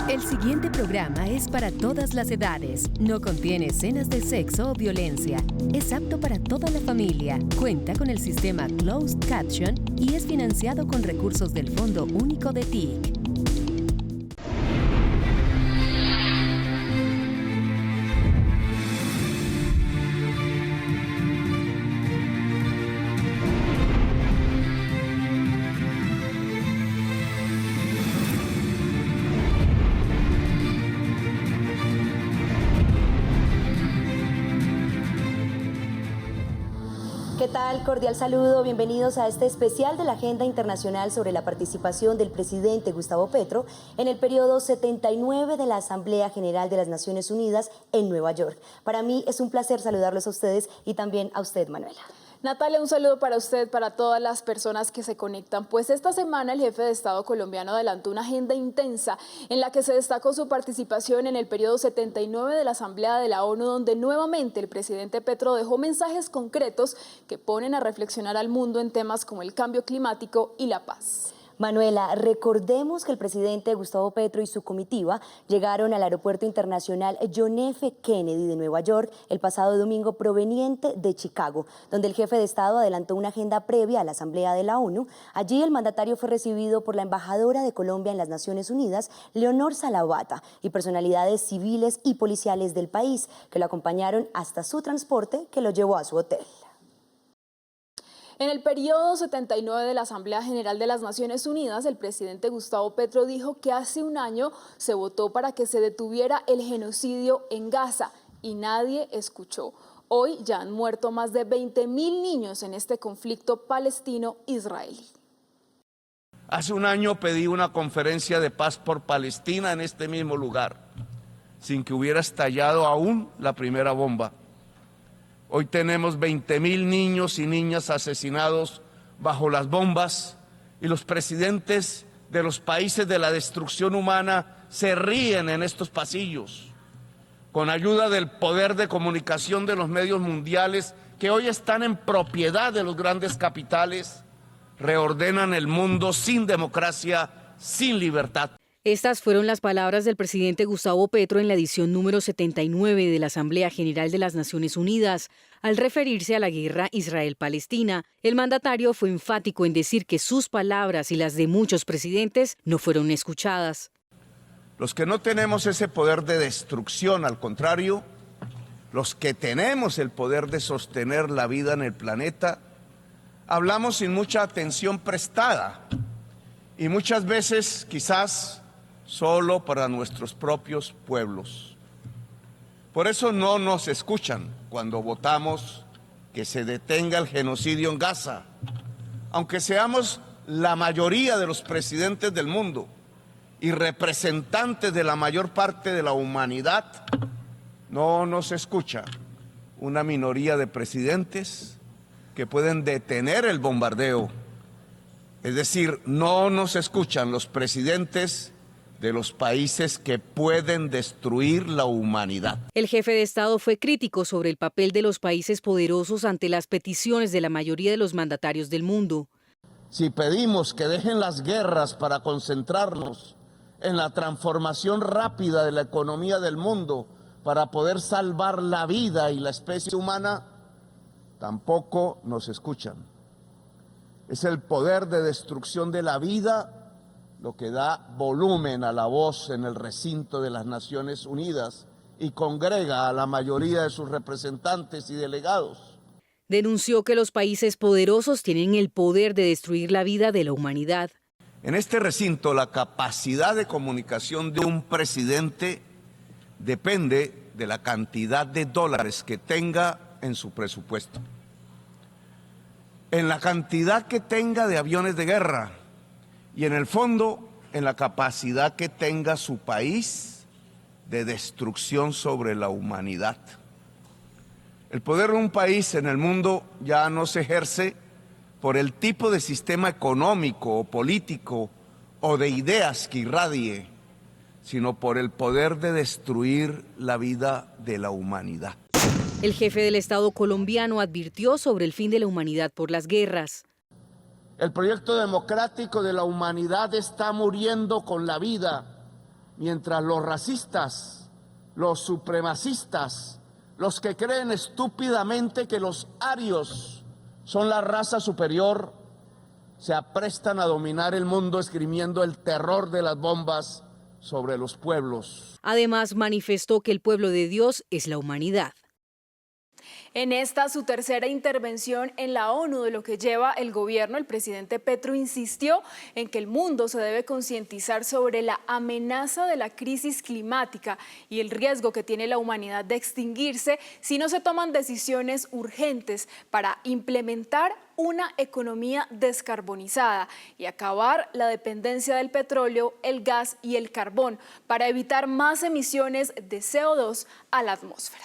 El siguiente programa es para todas las edades. No contiene escenas de sexo o violencia. Es apto para toda la familia. Cuenta con el sistema Closed Caption y es financiado con recursos del Fondo Único de TIC. ¿Qué tal? Cordial saludo, bienvenidos a este especial de la Agenda Internacional sobre la participación del presidente Gustavo Petro en el periodo 79 de la Asamblea General de las Naciones Unidas en Nueva York. Para mí es un placer saludarlos a ustedes y también a usted, Manuela. Natalia, un saludo para usted, para todas las personas que se conectan. Pues esta semana el jefe de Estado colombiano adelantó una agenda intensa en la que se destacó su participación en el periodo 79 de la Asamblea de la ONU, donde nuevamente el presidente Petro dejó mensajes concretos que ponen a reflexionar al mundo en temas como el cambio climático y la paz. Manuela, recordemos que el presidente Gustavo Petro y su comitiva llegaron al Aeropuerto Internacional John F. Kennedy de Nueva York el pasado domingo proveniente de Chicago, donde el jefe de Estado adelantó una agenda previa a la Asamblea de la ONU. Allí el mandatario fue recibido por la embajadora de Colombia en las Naciones Unidas, Leonor Salavata, y personalidades civiles y policiales del país, que lo acompañaron hasta su transporte que lo llevó a su hotel. En el periodo 79 de la Asamblea General de las Naciones Unidas, el presidente Gustavo Petro dijo que hace un año se votó para que se detuviera el genocidio en Gaza y nadie escuchó. Hoy ya han muerto más de 20.000 niños en este conflicto palestino-israelí. Hace un año pedí una conferencia de paz por Palestina en este mismo lugar, sin que hubiera estallado aún la primera bomba. Hoy tenemos 20.000 niños y niñas asesinados bajo las bombas y los presidentes de los países de la destrucción humana se ríen en estos pasillos. Con ayuda del poder de comunicación de los medios mundiales que hoy están en propiedad de los grandes capitales, reordenan el mundo sin democracia, sin libertad. Estas fueron las palabras del presidente Gustavo Petro en la edición número 79 de la Asamblea General de las Naciones Unidas. Al referirse a la guerra Israel-Palestina, el mandatario fue enfático en decir que sus palabras y las de muchos presidentes no fueron escuchadas. Los que no tenemos ese poder de destrucción, al contrario, los que tenemos el poder de sostener la vida en el planeta, hablamos sin mucha atención prestada y muchas veces quizás solo para nuestros propios pueblos. Por eso no nos escuchan cuando votamos que se detenga el genocidio en Gaza. Aunque seamos la mayoría de los presidentes del mundo y representantes de la mayor parte de la humanidad, no nos escucha una minoría de presidentes que pueden detener el bombardeo. Es decir, no nos escuchan los presidentes de los países que pueden destruir la humanidad. El jefe de Estado fue crítico sobre el papel de los países poderosos ante las peticiones de la mayoría de los mandatarios del mundo. Si pedimos que dejen las guerras para concentrarnos en la transformación rápida de la economía del mundo para poder salvar la vida y la especie humana, tampoco nos escuchan. Es el poder de destrucción de la vida lo que da volumen a la voz en el recinto de las Naciones Unidas y congrega a la mayoría de sus representantes y delegados. Denunció que los países poderosos tienen el poder de destruir la vida de la humanidad. En este recinto, la capacidad de comunicación de un presidente depende de la cantidad de dólares que tenga en su presupuesto, en la cantidad que tenga de aviones de guerra y en el fondo en la capacidad que tenga su país de destrucción sobre la humanidad. El poder de un país en el mundo ya no se ejerce por el tipo de sistema económico o político o de ideas que irradie, sino por el poder de destruir la vida de la humanidad. El jefe del Estado colombiano advirtió sobre el fin de la humanidad por las guerras. El proyecto democrático de la humanidad está muriendo con la vida mientras los racistas, los supremacistas, los que creen estúpidamente que los arios son la raza superior, se aprestan a dominar el mundo esgrimiendo el terror de las bombas sobre los pueblos. Además, manifestó que el pueblo de Dios es la humanidad. En esta, su tercera intervención en la ONU de lo que lleva el gobierno, el presidente Petro insistió en que el mundo se debe concientizar sobre la amenaza de la crisis climática y el riesgo que tiene la humanidad de extinguirse si no se toman decisiones urgentes para implementar una economía descarbonizada y acabar la dependencia del petróleo, el gas y el carbón para evitar más emisiones de CO2 a la atmósfera.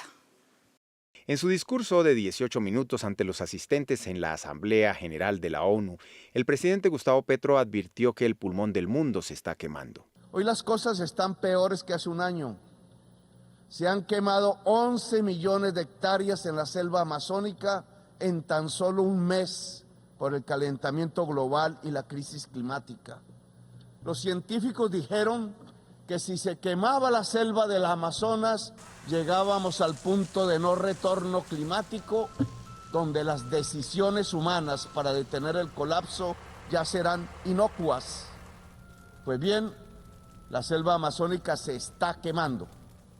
En su discurso de 18 minutos ante los asistentes en la Asamblea General de la ONU, el presidente Gustavo Petro advirtió que el pulmón del mundo se está quemando. Hoy las cosas están peores que hace un año. Se han quemado 11 millones de hectáreas en la selva amazónica en tan solo un mes por el calentamiento global y la crisis climática. Los científicos dijeron que si se quemaba la selva del Amazonas, llegábamos al punto de no retorno climático, donde las decisiones humanas para detener el colapso ya serán inocuas. Pues bien, la selva amazónica se está quemando.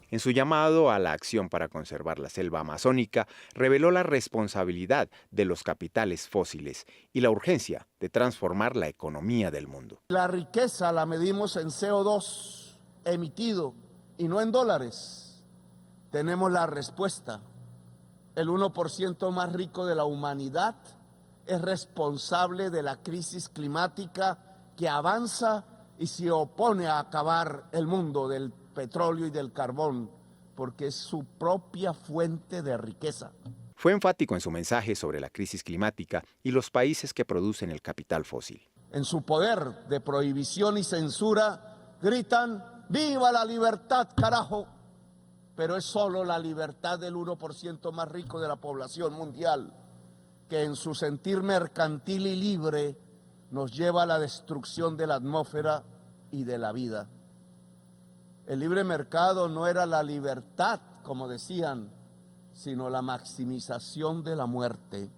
En su llamado a la acción para conservar la selva amazónica, reveló la responsabilidad de los capitales fósiles y la urgencia de transformar la economía del mundo. La riqueza la medimos en CO2 emitido y no en dólares. Tenemos la respuesta. El 1% más rico de la humanidad es responsable de la crisis climática que avanza y se opone a acabar el mundo del petróleo y del carbón, porque es su propia fuente de riqueza. Fue enfático en su mensaje sobre la crisis climática y los países que producen el capital fósil. En su poder de prohibición y censura gritan: ¡viva la libertad, carajo! Pero es solo la libertad del 1% más rico de la población mundial, que en su sentir mercantil y libre nos lleva a la destrucción de la atmósfera y de la vida. El libre mercado no era la libertad, como decían, sino la maximización de la muerte.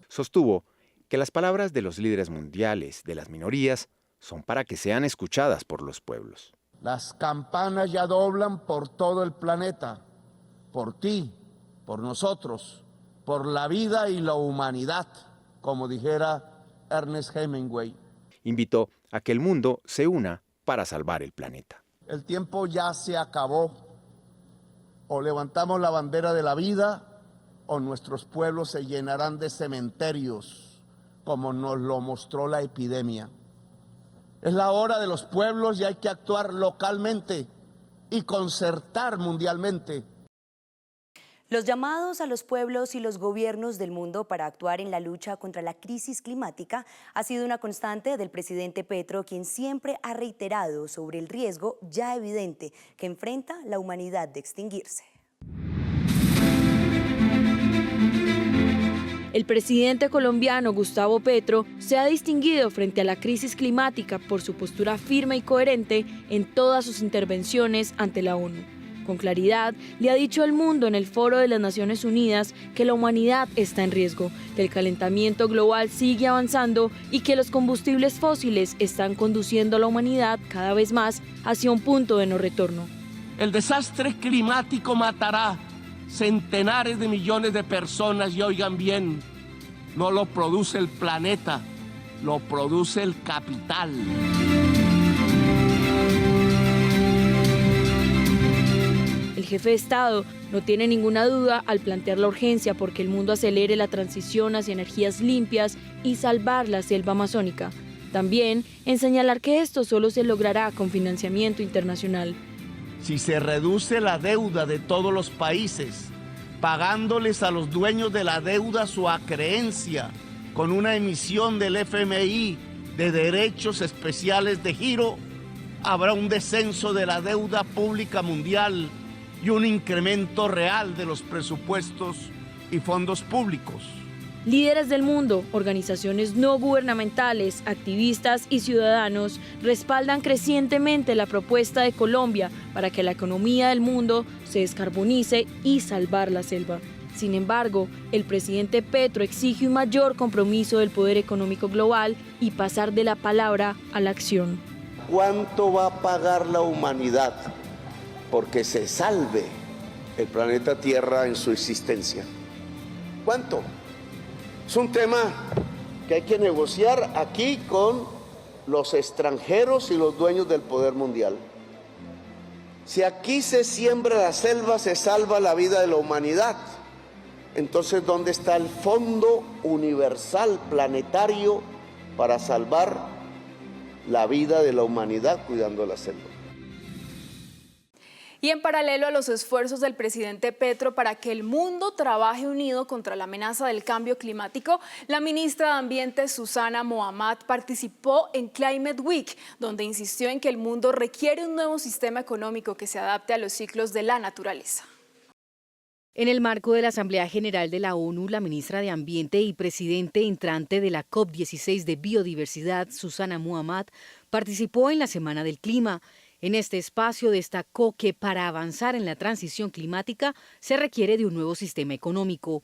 Sostuvo que las palabras de los líderes mundiales de las minorías son para que sean escuchadas por los pueblos. Las campanas ya doblan por todo el planeta, por ti, por nosotros, por la vida y la humanidad, como dijera Ernest Hemingway. Invitó a que el mundo se una para salvar el planeta. El tiempo ya se acabó. O levantamos la bandera de la vida, o nuestros pueblos se llenarán de cementerios, como nos lo mostró la epidemia. Es la hora de los pueblos y hay que actuar localmente y concertar mundialmente. Los llamados a los pueblos y los gobiernos del mundo para actuar en la lucha contra la crisis climática ha sido una constante del presidente Petro, quien siempre ha reiterado sobre el riesgo ya evidente que enfrenta la humanidad de extinguirse. El presidente colombiano Gustavo Petro se ha distinguido frente a la crisis climática por su postura firme y coherente en todas sus intervenciones ante la ONU. Con claridad, le ha dicho al mundo en el Foro de las Naciones Unidas que la humanidad está en riesgo, que el calentamiento global sigue avanzando y que los combustibles fósiles están conduciendo a la humanidad cada vez más hacia un punto de no retorno. El desastre climático matará centenares de millones de personas y oigan bien, no lo produce el planeta, lo produce el capital. El jefe de Estado no tiene ninguna duda al plantear la urgencia porque el mundo acelere la transición hacia energías limpias y salvar la selva amazónica. También en señalar que esto solo se logrará con financiamiento internacional. Si se reduce la deuda de todos los países, pagándoles a los dueños de la deuda su acreencia con una emisión del FMI de derechos especiales de giro, habrá un descenso de la deuda pública mundial y un incremento real de los presupuestos y fondos públicos. Líderes del mundo, organizaciones no gubernamentales, activistas y ciudadanos respaldan crecientemente la propuesta de Colombia para que la economía del mundo se descarbonice y salvar la selva. Sin embargo, el presidente Petro exige un mayor compromiso del poder económico global y pasar de la palabra a la acción. ¿Cuánto va a pagar la humanidad porque se salve el planeta Tierra en su existencia? ¿Cuánto? Es un tema que hay que negociar aquí con los extranjeros y los dueños del poder mundial. Si aquí se siembra la selva, se salva la vida de la humanidad. Entonces, ¿dónde está el fondo universal planetario para salvar la vida de la humanidad cuidando la selva? Y en paralelo a los esfuerzos del presidente Petro para que el mundo trabaje unido contra la amenaza del cambio climático, la ministra de Ambiente, Susana Mohammad, participó en Climate Week, donde insistió en que el mundo requiere un nuevo sistema económico que se adapte a los ciclos de la naturaleza. En el marco de la Asamblea General de la ONU, la ministra de Ambiente y presidente entrante de la COP16 de Biodiversidad, Susana Mohammad, participó en la Semana del Clima. En este espacio destacó que para avanzar en la transición climática se requiere de un nuevo sistema económico.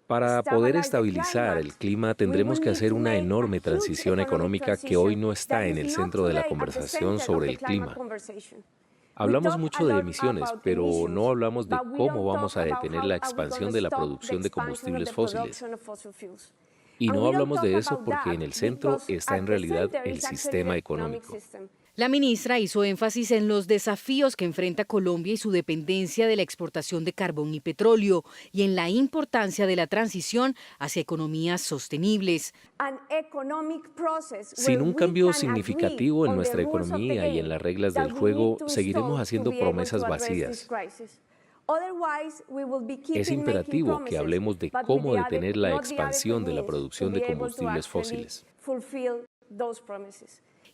Para poder estabilizar el clima tendremos que hacer una enorme transición económica que hoy no está en el centro de la conversación sobre el clima. Hablamos mucho de emisiones, pero no hablamos de cómo vamos a detener la expansión de la producción de combustibles fósiles. Y no hablamos de eso porque en el centro está en realidad el sistema económico. La ministra hizo énfasis en los desafíos que enfrenta Colombia y su dependencia de la exportación de carbón y petróleo y en la importancia de la transición hacia economías sostenibles. Sin un cambio significativo en nuestra economía y en las reglas del juego, seguiremos haciendo promesas vacías. Es imperativo que hablemos de cómo detener la expansión de la producción de combustibles fósiles.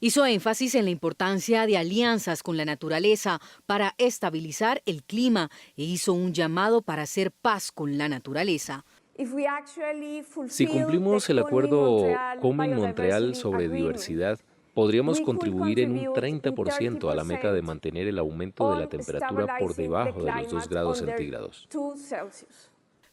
Hizo énfasis en la importancia de alianzas con la naturaleza para estabilizar el clima e hizo un llamado para hacer paz con la naturaleza. Si cumplimos el acuerdo Comen-Montreal sobre diversidad, podríamos contribuir en un 30% a la meta de mantener el aumento de la temperatura por debajo de los 2 grados centígrados.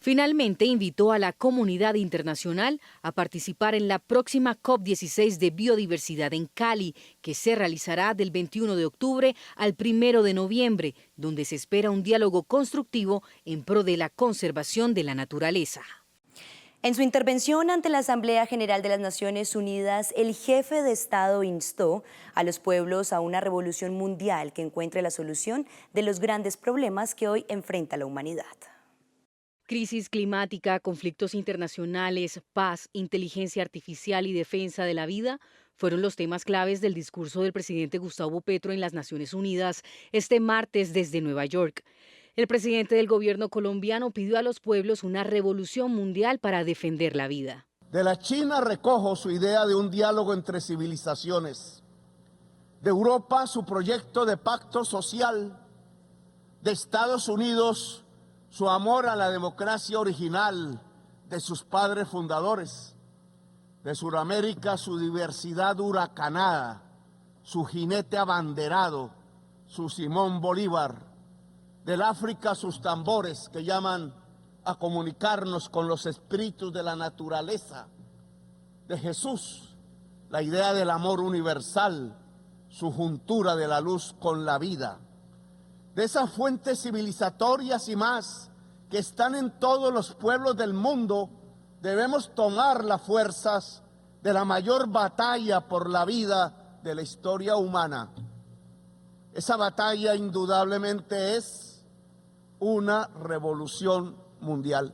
Finalmente, invitó a la comunidad internacional a participar en la próxima COP16 de Biodiversidad en Cali, que se realizará del 21 de octubre al 1 de noviembre, donde se espera un diálogo constructivo en pro de la conservación de la naturaleza. En su intervención ante la Asamblea General de las Naciones Unidas, el jefe de Estado instó a los pueblos a una revolución mundial que encuentre la solución de los grandes problemas que hoy enfrenta la humanidad. Crisis climática, conflictos internacionales, paz, inteligencia artificial y defensa de la vida fueron los temas claves del discurso del presidente Gustavo Petro en las Naciones Unidas este martes desde Nueva York. El presidente del gobierno colombiano pidió a los pueblos una revolución mundial para defender la vida. De la China recojo su idea de un diálogo entre civilizaciones. De Europa su proyecto de pacto social. De Estados Unidos su amor a la democracia original de sus padres fundadores. De Sudamérica su diversidad huracanada, su jinete abanderado, su Simón Bolívar. Del África sus tambores que llaman a comunicarnos con los espíritus de la naturaleza. De Jesús, la idea del amor universal, su juntura de la luz con la vida. De esas fuentes civilizatorias y más que están en todos los pueblos del mundo, debemos tomar las fuerzas de la mayor batalla por la vida de la historia humana. Esa batalla indudablemente es una revolución mundial.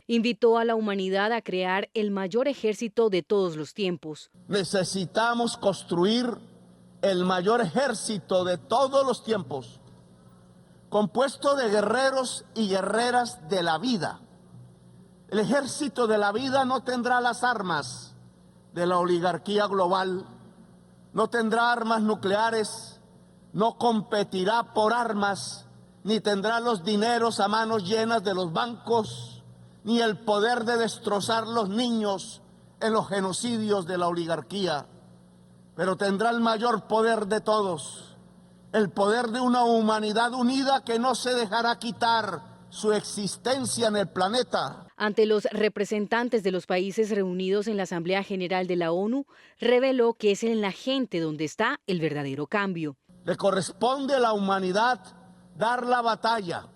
Invitó a la humanidad a crear el mayor ejército de todos los tiempos. Necesitamos construir el mayor ejército de todos los tiempos, compuesto de guerreros y guerreras de la vida. El ejército de la vida no tendrá las armas de la oligarquía global, no tendrá armas nucleares, no competirá por armas, ni tendrá los dineros a manos llenas de los bancos, ni el poder de destrozar los niños en los genocidios de la oligarquía, pero tendrá el mayor poder de todos, el poder de una humanidad unida que no se dejará quitar su existencia en el planeta. Ante los representantes de los países reunidos en la Asamblea General de la ONU, reveló que es en la gente donde está el verdadero cambio. Le corresponde a la humanidad dar la batalla.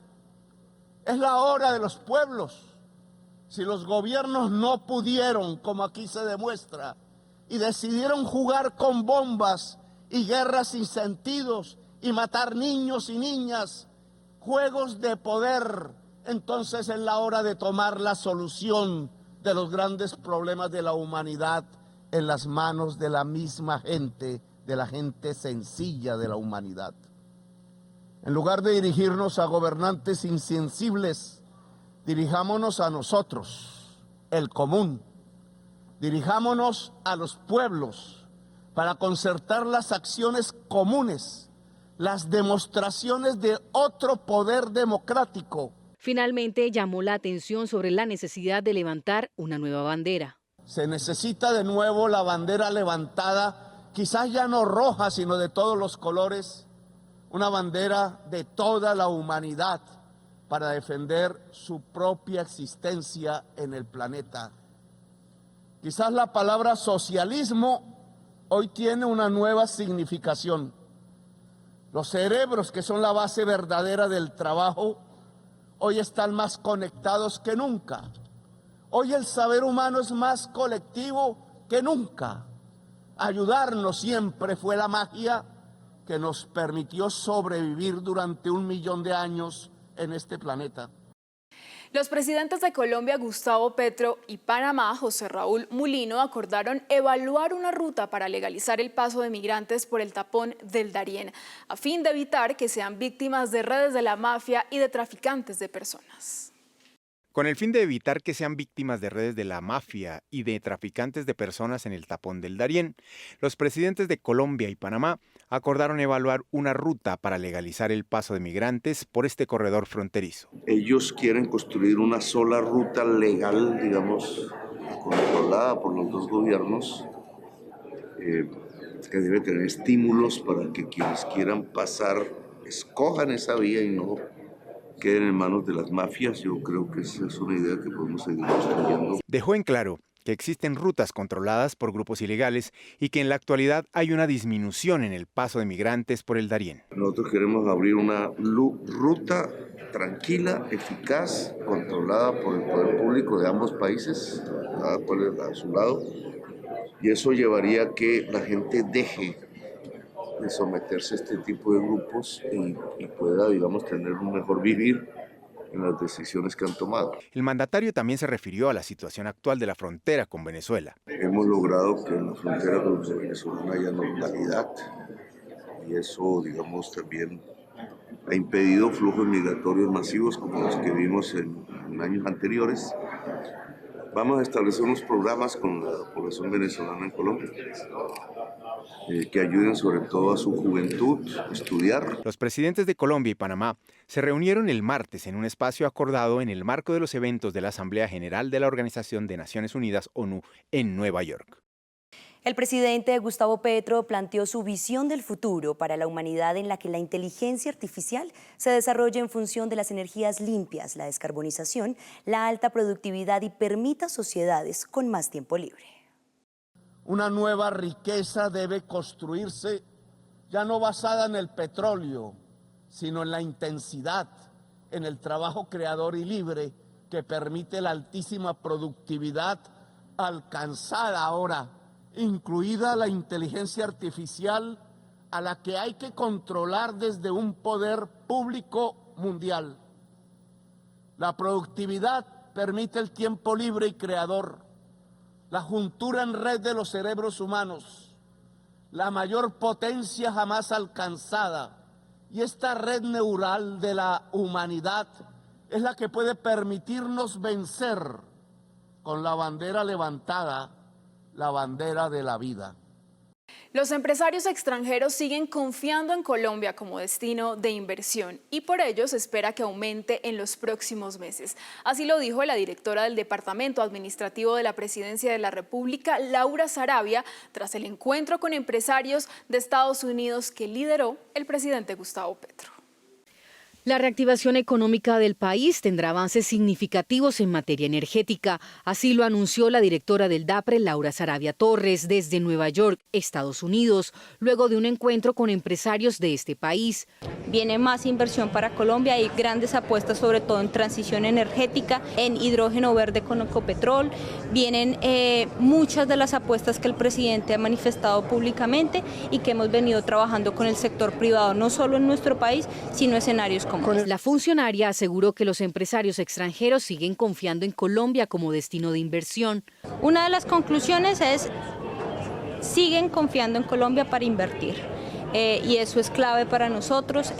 Es la hora de los pueblos. Si los gobiernos no pudieron, como aquí se demuestra, y decidieron jugar con bombas y guerras sin sentidos y matar niños y niñas, juegos de poder, entonces es la hora de tomar la solución de los grandes problemas de la humanidad en las manos de la misma gente, de la gente sencilla de la humanidad. En lugar de dirigirnos a gobernantes insensibles, dirijámonos a nosotros, el común. Dirijámonos a los pueblos para concertar las acciones comunes, las demostraciones de otro poder democrático. Finalmente, llamó la atención sobre la necesidad de levantar una nueva bandera. Se necesita de nuevo la bandera levantada, quizás ya no roja, sino de todos los colores, una bandera de toda la humanidad para defender su propia existencia en el planeta. Quizás la palabra socialismo hoy tiene una nueva significación. Los cerebros, que son la base verdadera del trabajo, hoy están más conectados que nunca. Hoy el saber humano es más colectivo que nunca. Ayudarnos siempre fue la magia que nos permitió sobrevivir durante 1 millón de años en este planeta. Los presidentes de Colombia, Gustavo Petro, y Panamá, José Raúl Mulino, acordaron evaluar una ruta para legalizar el paso de migrantes por el tapón del Darién, a fin de evitar que sean víctimas de redes de la mafia y de traficantes de personas. Con el fin de evitar que sean víctimas de redes de la mafia y de traficantes de personas en el tapón del Darién, los presidentes de Colombia y Panamá acordaron evaluar una ruta para legalizar el paso de migrantes por este corredor fronterizo. Ellos quieren construir una sola ruta legal, digamos, controlada por los dos gobiernos, que debe tener estímulos para que quienes quieran pasar escojan esa vía y no queden en manos de las mafias. Yo creo que esa es una idea que podemos seguir construyendo. Dejó en claro que existen rutas controladas por grupos ilegales y que en la actualidad hay una disminución en el paso de migrantes por el Darién. Nosotros queremos abrir una ruta tranquila, eficaz, controlada por el poder público de ambos países, cada cual a su lado, y eso llevaría a que la gente deje de someterse a este tipo de grupos y pueda, digamos, tener un mejor vivir en las decisiones que han tomado. El mandatario también se refirió a la situación actual de la frontera con Venezuela. Hemos logrado que en la frontera con Venezuela haya normalidad y eso, digamos, también ha impedido flujos migratorios masivos como los que vimos en años anteriores. Vamos a establecer unos programas con la población venezolana en Colombia que ayuden sobre todo a su juventud a estudiar. Los presidentes de Colombia y Panamá se reunieron el martes en un espacio acordado en el marco de los eventos de la Asamblea General de la Organización de Naciones Unidas, ONU, en Nueva York. El presidente Gustavo Petro planteó su visión del futuro para la humanidad en la que la inteligencia artificial se desarrolle en función de las energías limpias, la descarbonización, la alta productividad y permita sociedades con más tiempo libre. Una nueva riqueza debe construirse ya no basada en el petróleo, sino en la intensidad, en el trabajo creador y libre que permite la altísima productividad alcanzada ahora, incluida la inteligencia artificial, a la que hay que controlar desde un poder público mundial. La productividad permite el tiempo libre y creador, la juntura en red de los cerebros humanos, la mayor potencia jamás alcanzada, y esta red neural de la humanidad es la que puede permitirnos vencer con la bandera levantada, la bandera de la vida. Los empresarios extranjeros siguen confiando en Colombia como destino de inversión y por ello se espera que aumente en los próximos meses. Así lo dijo la directora del Departamento Administrativo de la Presidencia de la República, Laura Saravia, tras el encuentro con empresarios de Estados Unidos que lideró el presidente Gustavo Petro. La reactivación económica del país tendrá avances significativos en materia energética. Así lo anunció la directora del DAPRE, Laura Saravia Torres, desde Nueva York, Estados Unidos, luego de un encuentro con empresarios de este país. Viene más inversión para Colombia, hay grandes apuestas sobre todo en transición energética, en hidrógeno verde con Ecopetrol. Vienen muchas de las apuestas que el presidente ha manifestado públicamente y que hemos venido trabajando con el sector privado, no solo en nuestro país, sino escenarios como La funcionaria aseguró que los empresarios extranjeros siguen confiando en Colombia como destino de inversión. Una de las conclusiones es, siguen confiando en Colombia para invertir. Y eso es clave para nosotros.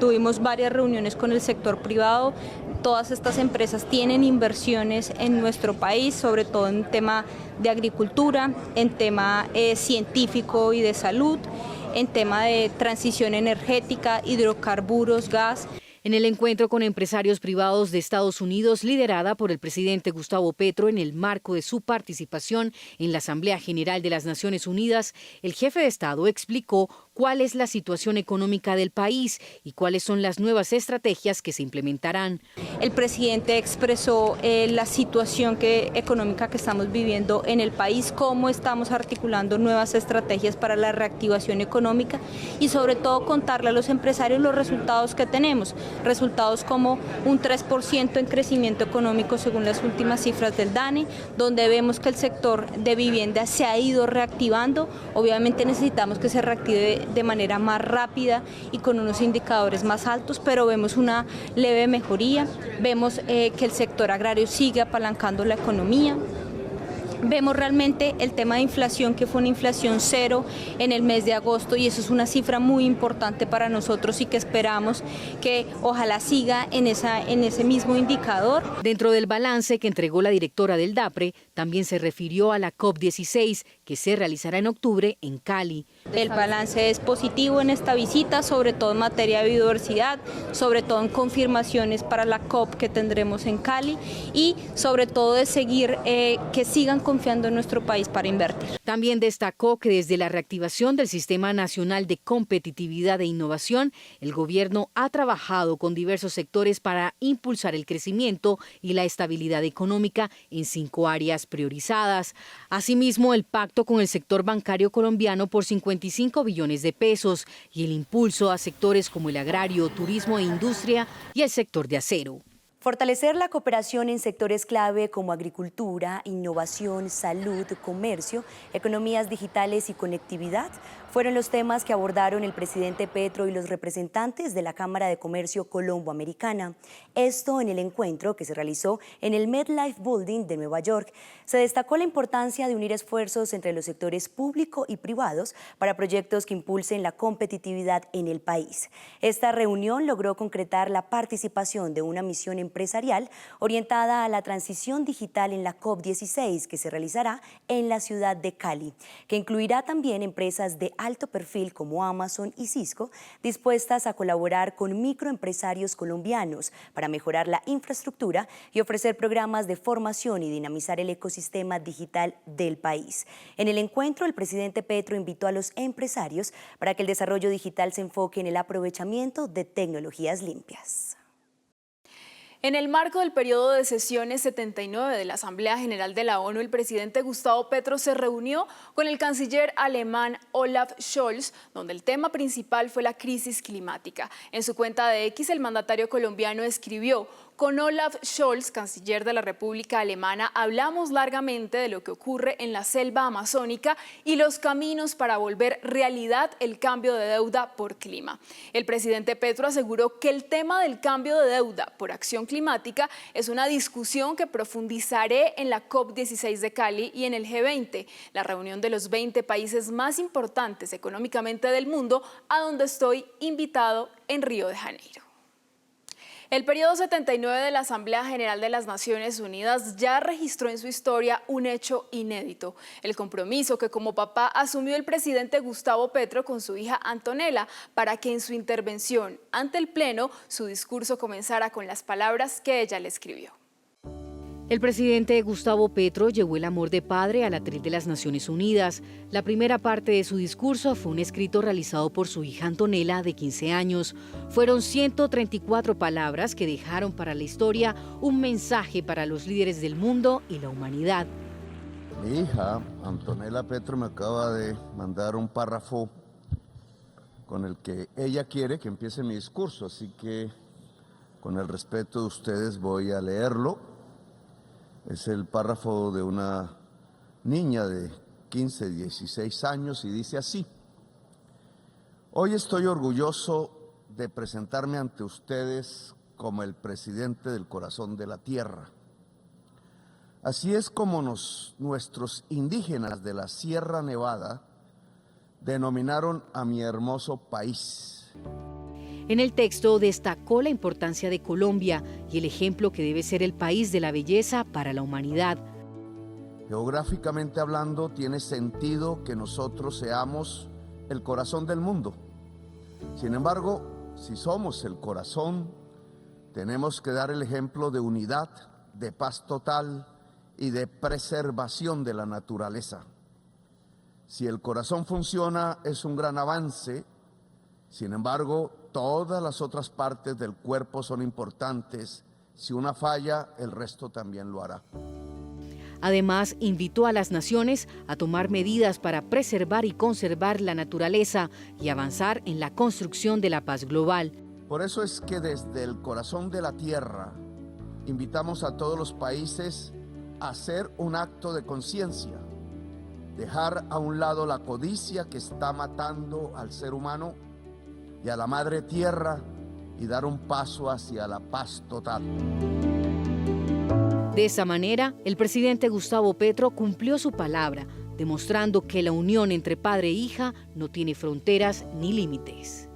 Tuvimos varias reuniones con el sector privado. Todas estas empresas tienen inversiones en nuestro país, sobre todo en tema de agricultura, en tema científico y de salud, en tema de transición energética, hidrocarburos, gas. En el encuentro con empresarios privados de Estados Unidos, liderada por el presidente Gustavo Petro en el marco de su participación en la Asamblea General de las Naciones Unidas, el jefe de Estado explicó cuál es la situación económica del país y cuáles son las nuevas estrategias que se implementarán. El presidente expresó la situación económica que estamos viviendo en el país, cómo estamos articulando nuevas estrategias para la reactivación económica y sobre todo contarle a los empresarios los resultados que tenemos. Resultados como un 3% en crecimiento económico según las últimas cifras del DANE, donde vemos que el sector de vivienda se ha ido reactivando. Obviamente necesitamos que se reactive de manera más rápida y con unos indicadores más altos, pero vemos una leve mejoría. Vemos que el sector agrario sigue apalancando la economía. Vemos realmente el tema de inflación, que fue una inflación cero en el mes de agosto y eso es una cifra muy importante para nosotros y que esperamos que ojalá siga en ese mismo indicador. Dentro del balance que entregó la directora del DAPRE, también se refirió a la COP16 que se realizará en octubre en Cali. El balance es positivo en esta visita, sobre todo en materia de biodiversidad, sobre todo en confirmaciones para la COP que tendremos en Cali y sobre todo de seguir que sigan confiando en nuestro país para invertir. También destacó que desde la reactivación del Sistema Nacional de Competitividad e Innovación, el gobierno ha trabajado con diversos sectores para impulsar el crecimiento y la estabilidad económica en 5 áreas priorizadas. Asimismo, el pacto con el sector bancario colombiano por 55 billones de pesos y el impulso a sectores como el agrario, turismo e industria y el sector de acero. Fortalecer la cooperación en sectores clave como agricultura, innovación, salud, comercio, economías digitales y conectividad fueron los temas que abordaron el presidente Petro y los representantes de la Cámara de Comercio Colombo-Americana. Esto en el encuentro que se realizó en el MetLife Building de Nueva York. Se destacó la importancia de unir esfuerzos entre los sectores público y privados para proyectos que impulsen la competitividad en el país. Esta reunión logró concretar la participación de una misión empresarial orientada a la transición digital en la COP16 que se realizará en la ciudad de Cali, que incluirá también empresas de alto perfil como Amazon y Cisco, dispuestas a colaborar con microempresarios colombianos para mejorar la infraestructura y ofrecer programas de formación y dinamizar el ecosistema digital del país. En el encuentro, el presidente Petro invitó a los empresarios para que el desarrollo digital se enfoque en el aprovechamiento de tecnologías limpias. En el marco del periodo de sesiones 79 de la Asamblea General de la ONU, el presidente Gustavo Petro se reunió con el canciller alemán Olaf Scholz, donde el tema principal fue la crisis climática. En su cuenta de X, el mandatario colombiano escribió: con Olaf Scholz, canciller de la República Alemana, hablamos largamente de lo que ocurre en la selva amazónica y los caminos para volver realidad el cambio de deuda por clima. El presidente Petro aseguró que el tema del cambio de deuda por acción climática es una discusión que profundizaré en la COP16 de Cali y en el G20, la reunión de los 20 países más importantes económicamente del mundo, a donde estoy invitado en Río de Janeiro. El periodo 79 de la Asamblea General de las Naciones Unidas ya registró en su historia un hecho inédito: el compromiso que como papá asumió el presidente Gustavo Petro con su hija Antonella para que en su intervención ante el Pleno su discurso comenzara con las palabras que ella le escribió. El presidente Gustavo Petro llevó el amor de padre al atril de las Naciones Unidas. La primera parte de su discurso fue un escrito realizado por su hija Antonella, de 15 años. Fueron 134 palabras que dejaron para la historia un mensaje para los líderes del mundo y la humanidad. Mi hija Antonella Petro me acaba de mandar un párrafo con el que ella quiere que empiece mi discurso, así que con el respeto de ustedes voy a leerlo. Es el párrafo de una niña de 15, 16 años y dice así: hoy estoy orgulloso de presentarme ante ustedes como el presidente del corazón de la tierra. Así es como nuestros indígenas de la Sierra Nevada denominaron a mi hermoso país. En el texto destacó la importancia de Colombia y el ejemplo que debe ser el país de la belleza para la humanidad. Geográficamente hablando, tiene sentido que nosotros seamos el corazón del mundo. Sin embargo, si somos el corazón, tenemos que dar el ejemplo de unidad, de paz total y de preservación de la naturaleza. Si el corazón funciona, es un gran avance. Sin embargo, todas las otras partes del cuerpo son importantes. Si una falla, el resto también lo hará. Además, invitó a las naciones a tomar medidas para preservar y conservar la naturaleza y avanzar en la construcción de la paz global. Por eso es que desde el corazón de la tierra invitamos a todos los países a hacer un acto de conciencia, dejar a un lado la codicia que está matando al ser humano y a la madre tierra y dar un paso hacia la paz total. De esa manera, el presidente Gustavo Petro cumplió su palabra, demostrando que la unión entre padre e hija no tiene fronteras ni límites.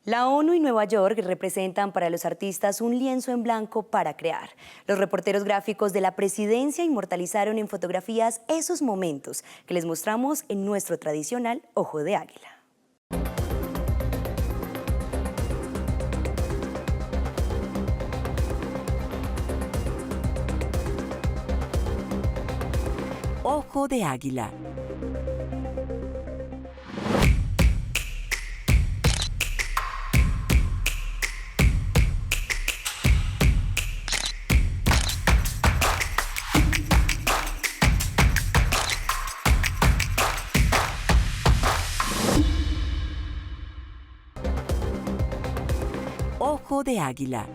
La ONU y Nueva York representan para los artistas un lienzo en blanco para crear. Los reporteros gráficos de la presidencia inmortalizaron en fotografías esos momentos que les mostramos en nuestro tradicional Ojo de Águila. Ojo de Águila. Ojo de Águila.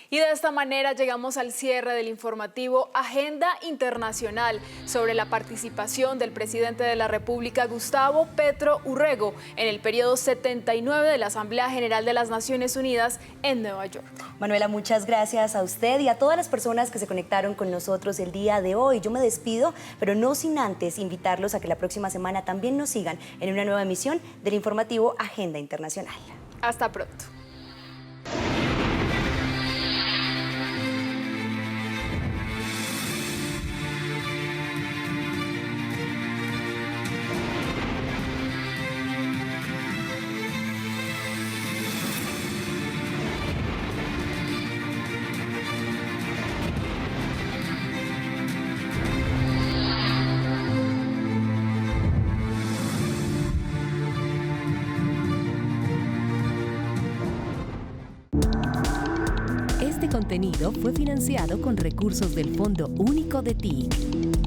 Y de esta manera llegamos al cierre del informativo Agenda Internacional sobre la participación del presidente de la República, Gustavo Petro Urrego, en el periodo 79 de la Asamblea General de las Naciones Unidas en Nueva York. Manuela, muchas gracias a usted y a todas las personas que se conectaron con nosotros el día de hoy. Yo me despido, pero no sin antes invitarlos a que la próxima semana también nos sigan en una nueva emisión del informativo Agenda Internacional. Hasta pronto. Este contenido fue financiado con recursos del Fondo Único de TIC.